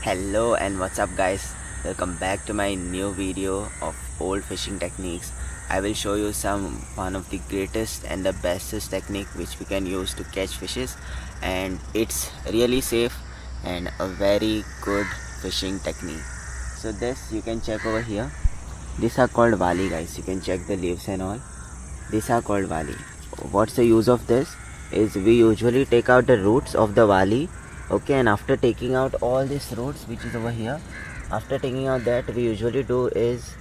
Hello and what's up guys, welcome back to my new video of old fishing techniques. I will show you one of the greatest and the bestest technique which we can use to catch fishes, and it's really safe and a very good fishing technique. So this you can check over here. These are called wali guys. You can check the leaves and all. These are called wali. What's the use of this is we usually take out the roots of the wali. Okay, and after taking out all these roots which is over here, after taking out that, we usually do is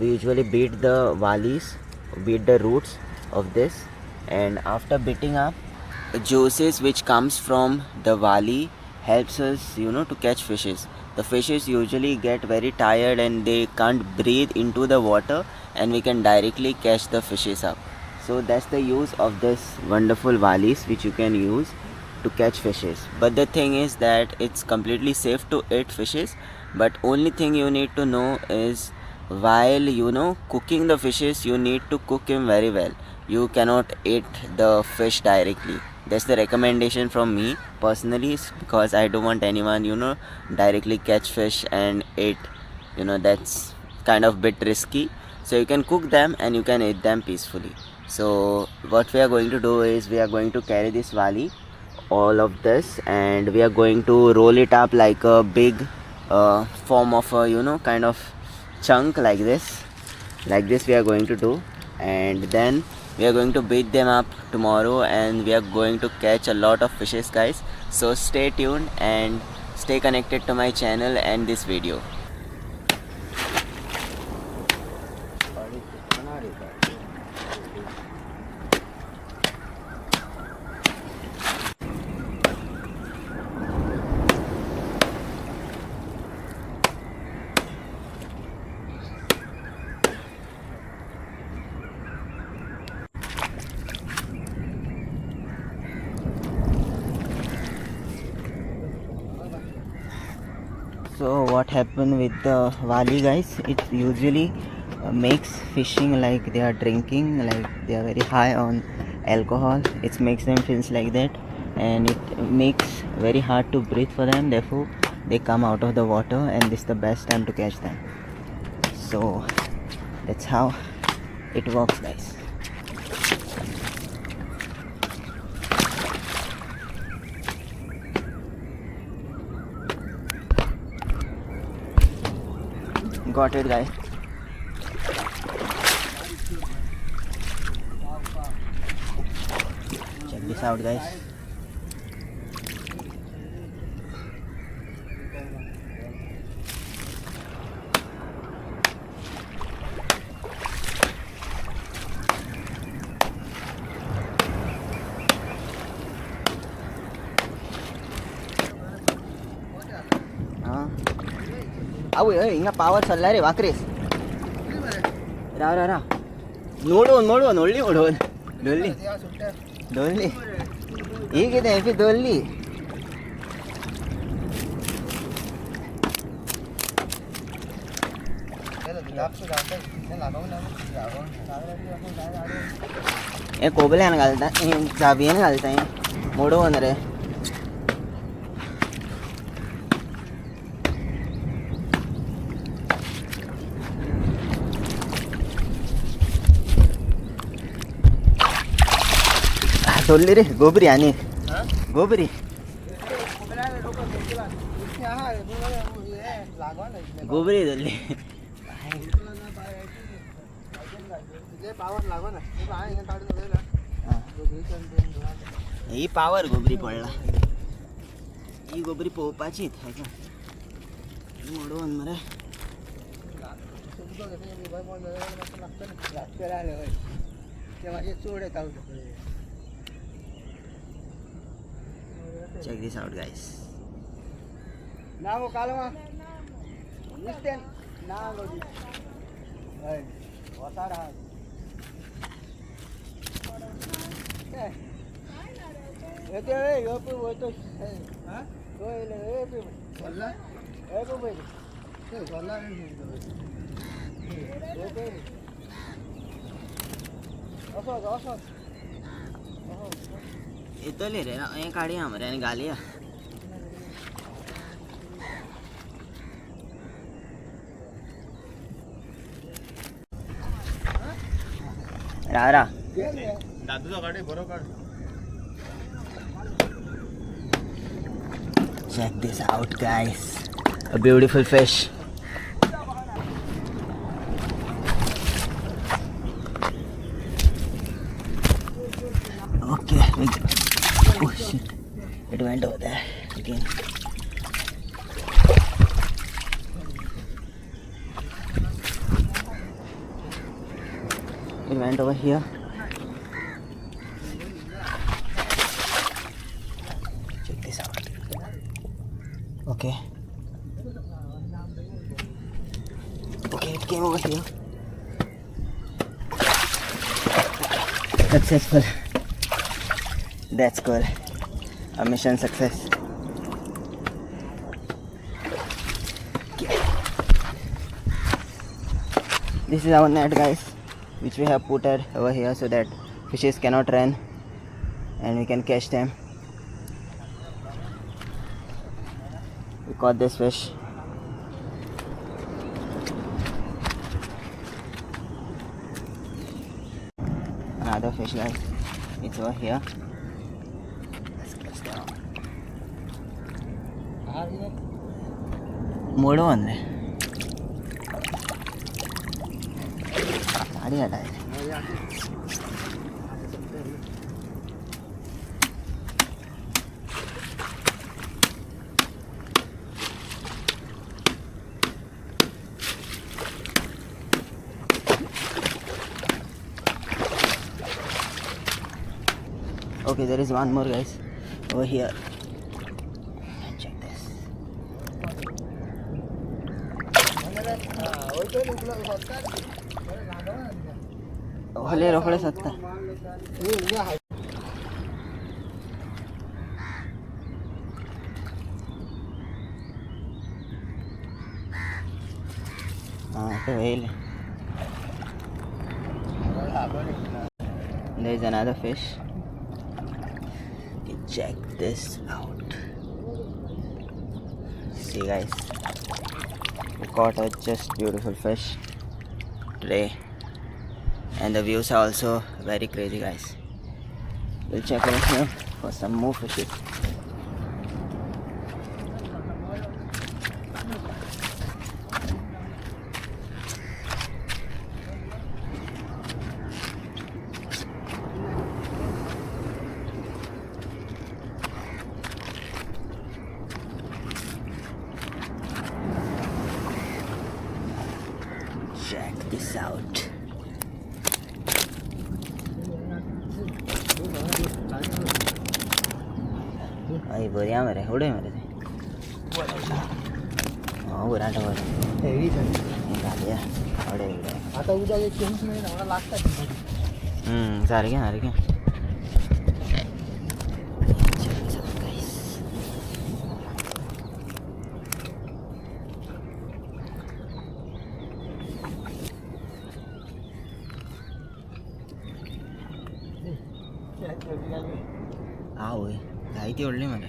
we usually beat the beat the roots of this, and after beating up, the juices which comes from the wali helps us to catch fishes. The fishes usually get very tired and they can't breathe into the water, and we can directly catch the fishes up. So that's the use of this wonderful walis which you can use to catch fishes. But the thing is that it's completely safe to eat fishes, but only thing you need to know is while cooking the fishes, you need to cook him very well. You cannot eat the fish directly. That's the recommendation from me personally, because I don't want anyone directly catch fish and eat. That's kind of bit risky. So you can cook them and you can eat them peacefully. So what we are going to do is we are going to carry this wali, all of this, and we are going to roll it up like a big form of a kind of chunk like this we are going to do, and then we are going to beat them up tomorrow, and we are going to catch a lot of fishes guys. So stay tuned and stay connected to my channel and this video. So what happened with the wali guys, it usually makes fishing like they are drinking, like they are very high on alcohol. It makes them feels like that, and it makes very hard to breathe for them. Therefore they come out of the water, and this is the best time to catch them. So that's how it works guys. Got it guys. Check this out guys. ಹಿಂಗ power ಸಲ್ಲ ರೀ ವಾಕ್ರೀಸ್ ರಾ ನೋಡ್ಲಿ ಡೊಳ್ಳಿ ಹೀಗಿದೆ FE Dolli. कोबले घालता चाबी घालता मोडो रे. डोली रे गोबरी आणि गोबरी गोबरी डोली ही पावर गोबरी पडला. ही गोबरी पोवपाची मोडून मरे. Check this out guys. Now kalma listen now lodi hey wata raha hey ete yo pe wo to ha to ele e pe walla e pe pe hey walla ni do pe oso itu le re kaadi amare ani galia Rara. Check this out, guys. A beautiful fish. Okay, oh shit, it went over there again. It went over here. Check this out. Okay. Okay, it came over here. Successful. That's cool. A mission success. This is our net, guys, which we have put it over here so that fishes cannot run and we can catch them. We caught this fish. Another fish, guys. It's over here. Let's close down. Modo andre. Adi ada. Okay, there is one more, guys, over here. Check this. Hole rokhle satta. Whale. There is another fish. Check this out. See, guys, we caught a just beautiful fish today, and the views are also very crazy, guys. We'll check over here for some more fishes. Check this out. Ay, बढ़िया मेरे उड़े मेरे से हाँ बुरा तो बोल heavy था निकालिया उड़े उड़े आता उड़ा ये चेंज में ना लास्ट तक सारे क्या आवे जायती ओढली मला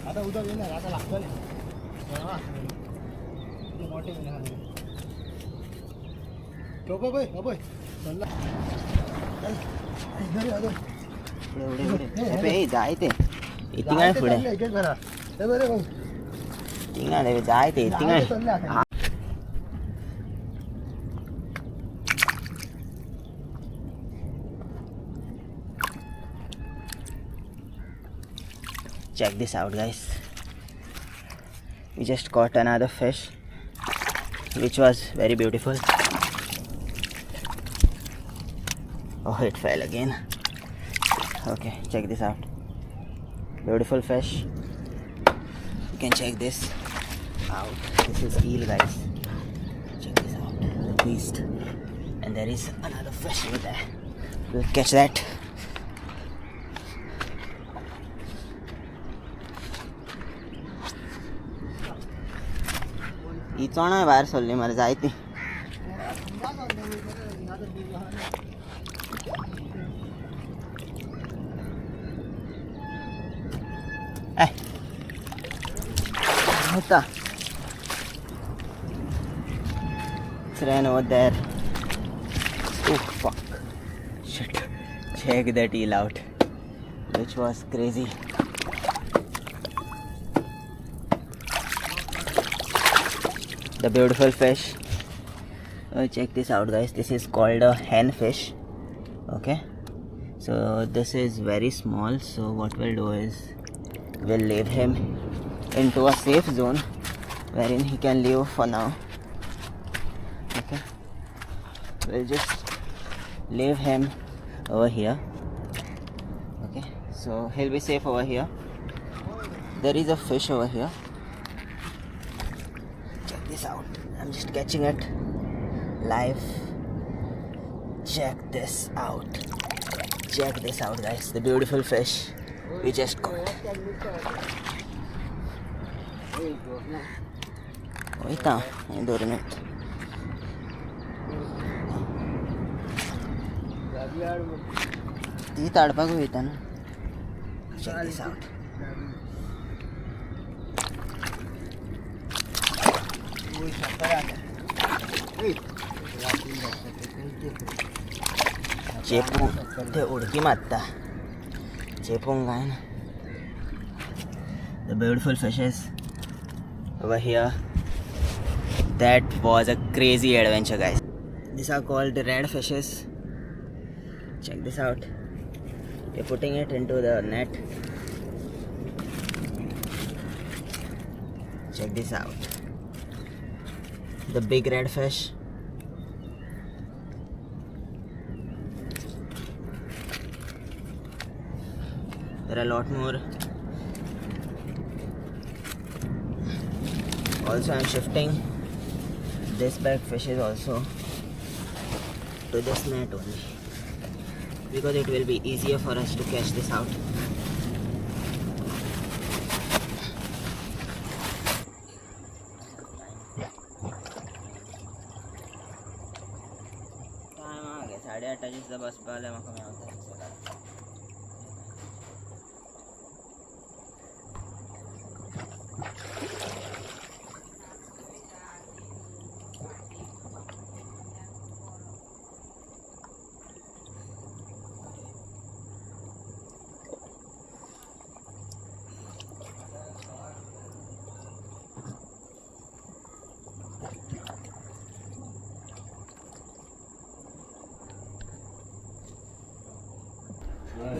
आता उद्या येणार आता लागतं मोठे टोपा बाई अबे चल पुढे जायते इतका पुढे तिंगा जायते इतका Check this out, guys. We just caught another fish, which was very beautiful. Oh, it fell again. Okay, check this out. Beautiful fish. You can check this out. This is eel, guys. Check this out. The beast. And there is another fish over there. We'll catch that. इचोणा बाहेर सोडली मला जायती होता sharks ran over there. Oh fuck. Shit. Check that eel out. Which was crazy. The beautiful fish. Check this out guys. This is called a hen fish. Okay. So this is very small. So what we'll do is we'll leave him into a safe zone wherein he can live for now. Okay. We'll just leave him over here. Okay. So he'll be safe over here. There is a fish over here. Check this out. I'm just catching it live. Check this out. Check this out guys. The beautiful fish we just caught. Wait a minute. Check this out. Chepung te udki matta. Chepung gain. The beautiful fishes over here. That was a crazy adventure guys. These are called the red fishes. Check this out. We're putting it into the net. Check this out. The big red fish. There are a lot more. Also I'm shifting this bag fishes also to this net only, because it will be easier for us to catch this out. Time आ गया 8:30 जिससे बस पहले मौका में आता है।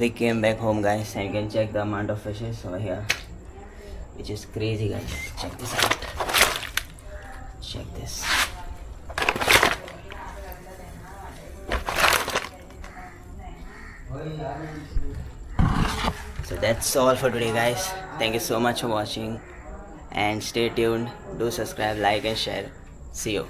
We came back home guys, and you can check the amount of fishes over here, which is crazy guys. Check this out. Check this. So that's all for today guys. Thank you so much for watching, and stay tuned. Do subscribe, like and share. See you.